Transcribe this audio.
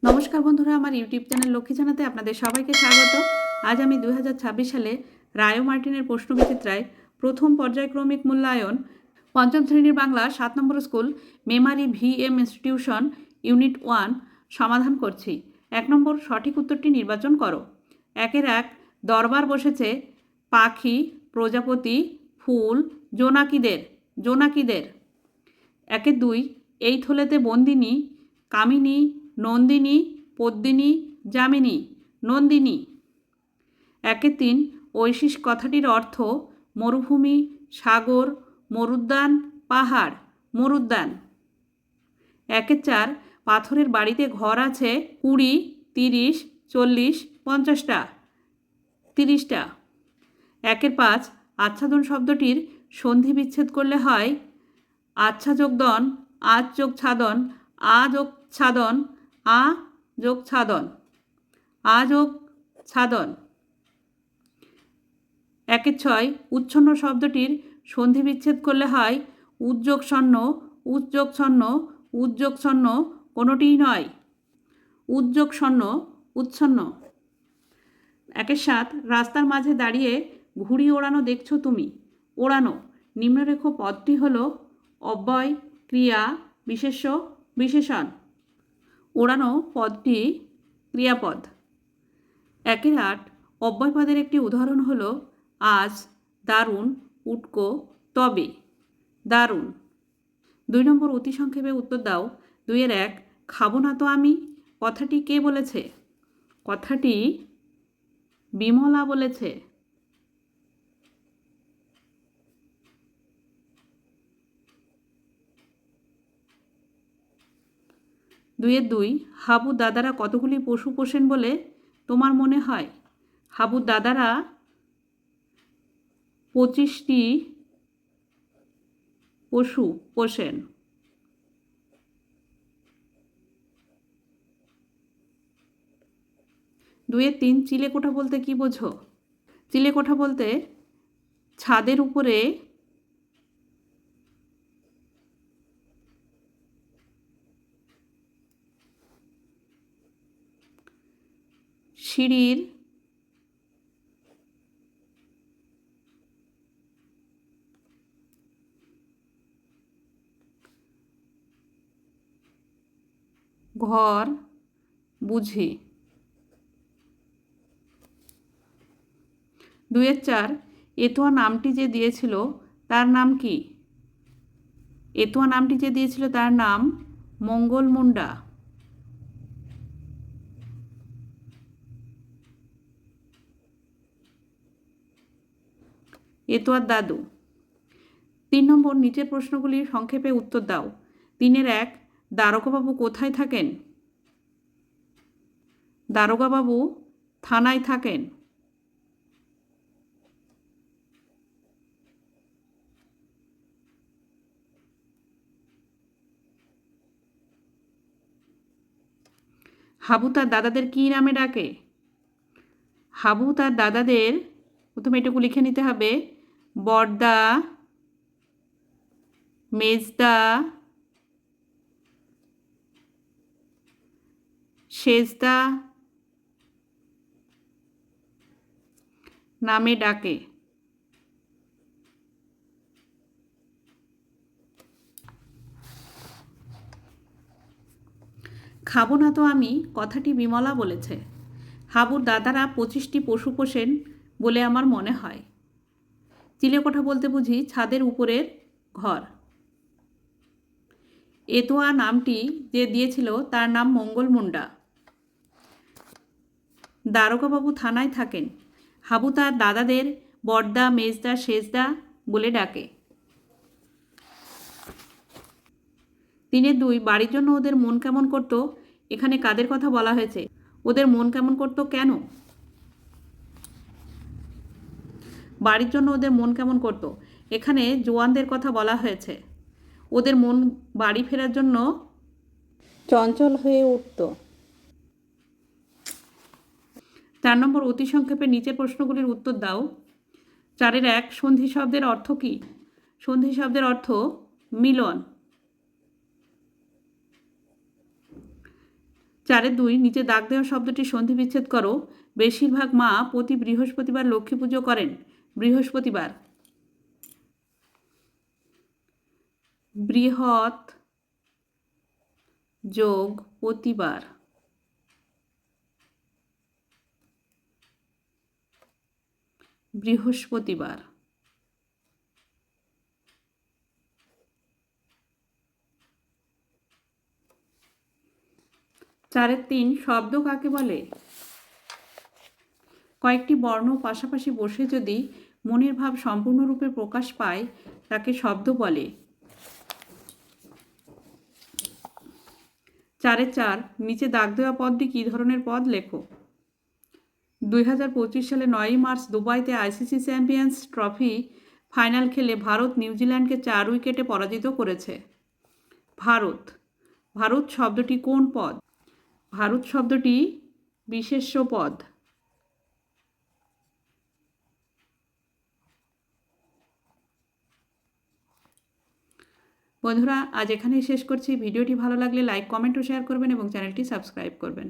নমস্কার বন্ধুরা, আমার ইউটিউব চ্যানেল লক্ষ্মী জানাতে আপনাদের সবাইকে স্বাগত। আজ আমি 2026 সালে রায় ও মার্টিনের প্রশ্নবিচিত্রায় প্রথম পর্যায়ক্রমিক মূল্যায়ন পঞ্চম শ্রেণীর বাংলা 7 নম্বর school Memari VM institution unit 1 সমাধান করছি। 1 নম্বর সঠিক উত্তরটি নির্বাচন করো। 1 দরবার বসেছে পাখি, প্রজাপতি, ফুল, জোনাকিদের। 2 এই থলেতে বন্দিনী, কামিনী, নন্দিনী, পদ্মিনী, যামিনী। নন্দিনী। 3 ঐশিস কথাটির অর্থ মরুভূমি, সাগর, মরুদ্যান, পাহাড়। মরুদ্যান। 4 পাথরের বাড়িতে ঘর আছে 20, 30, 40, 50টা। 30টা। 5 আচ্ছাদন শব্দটির সন্ধি বিচ্ছেদ করলে হয় আচ্ছা যোগ দন, আজ যোগ ছাদন, আ যোগ ছাদন, আ যোগ ছাদন, আ যোগ ছাদন। 6 উচ্ছন্ন শব্দটির সন্ধি বিচ্ছেদ করলে হয় উদ্যোগ ছন্ন, উদ্যোগ ছন্ন, উদ্যোগ ছন্ন, কোনোটিই নয়। উদ্যোগ ছন্ন, উচ্ছন্ন। 7 রাস্তার মাঝে দাঁড়িয়ে ঘুড়ি ওড়ানো দেখছো তুমি। ওড়ানো নিম্নরেখ পদটি হল অব্যয়, ক্রিয়া, বিশেষ্য, বিশেষণ। ওড়ানো পদটি ক্রিয়াপদ। 8 অব্যয়পদের একটি উদাহরণ হল আজ, দারুণ, উটকো, তবে। দারুণ। 2 নম্বর অতি সংক্ষেপে উত্তর দাও। 2-1 খাবো না তো আমি কথাটি কে বলেছে? কথাটি বিমলা বলেছে। 2 হাবু দাদারা কতগুলি পশু পোষেন বলে তোমার মনে হয়? হাবুর দাদারা 25টি পশু পোষেন। 2-3 চিলেকোঠা বলতে কি বোঝো? চিলেকোঠা বলতে ছাদের উপরে সিঁড়ির ঘর বুঝি। 2-4 এতুয়া নামটি যে দিয়েছিল তার নাম কি? এতুয়া নামটি যে দিয়েছিল তার নাম মঙ্গল মুন্ডা। এতুয়ার দাদু। 3 নম্বর নিচের প্রশ্নগুলির সংক্ষেপে উত্তর দাও। 3-1 দারোগাবাবু কোথায় থাকেন? দারোগাবাবু থানায় থাকেন। হাবু তার দাদাদের কী নামে ডাকে? হাবু তার দাদাদের প্রথমে এটুকু লিখে নিতে হবে বড়দা, মেজদা, সেজদা নামে ডাকে। খাবো না তো আমি কথাটি বিমলা বলেছে। হাবুর দাদারা 25টি পশু পোষেন বলে আমার মনে হয়। চিলেকোঠা বলতে বুঝি ছাদের উপরের ঘর। এতোয়া নামটি যে দিয়েছিল তার নাম মঙ্গল মুন্ডা। দারোগাবাবু থানায় থাকেন। হাবু তার দাদাদের বড়দা, মেজদা, সেজদা বলে ডাকে। 3-2 বাড়ির জন্য ওদের মন কেমন করতো এখানে কাদের কথা বলা হয়েছে? ওদের মন কেমন করতো কেন? বাড়ির জন্য ওদের মন কেমন করতো এখানে জোয়ানদের কথা বলা হয়েছে। ওদের মন বাড়ি ফেরার জন্য চঞ্চল হয়ে উঠত। 4 নম্বর অতি সংক্ষেপে নিচের প্রশ্নগুলির উত্তর দাও। 4-1 সন্ধি শব্দের অর্থ কী? সন্ধি শব্দের অর্থ মিলন। 4-2 নিচে দাগ দেওয়া শব্দটি সন্ধি বিচ্ছেদ করো। বেশিরভাগ মা প্রতি বৃহস্পতিবার লক্ষ্মী পুজো করেন। বৃহস্পতিবার। বৃহৎ যোগ প্রতিবার। বৃহস্পতিবার। 4-3 শব্দ কাকে বলে? কয়েকটি বর্ণ পাশাপাশি বসে যদি মনের ভাব সম্পূর্ণরূপে প্রকাশ পায় তাকে শব্দ বলে। 4-4 নিচে দাগ দেওয়া পদটি কী ধরনের পদ লেখো। 2025 সালে 9 মার্চ দুবাইতে আইসিসি চ্যাম্পিয়ন্স ট্রফি ফাইনাল খেলে ভারত নিউজিল্যান্ডকে 4 উইকেটে পরাজিত করেছে। ভারত। ভারত শব্দটি কোন পদ? ভারত শব্দটি বিশেষ্য পদ। বন্ধুরা, আজ এখানেই শেষ করছি। ভিডিওটি ভালো লাগলে লাইক, কমেন্ট ও শেয়ার করবেন এবং চ্যানেলটি সাবস্ক্রাইব করবেন।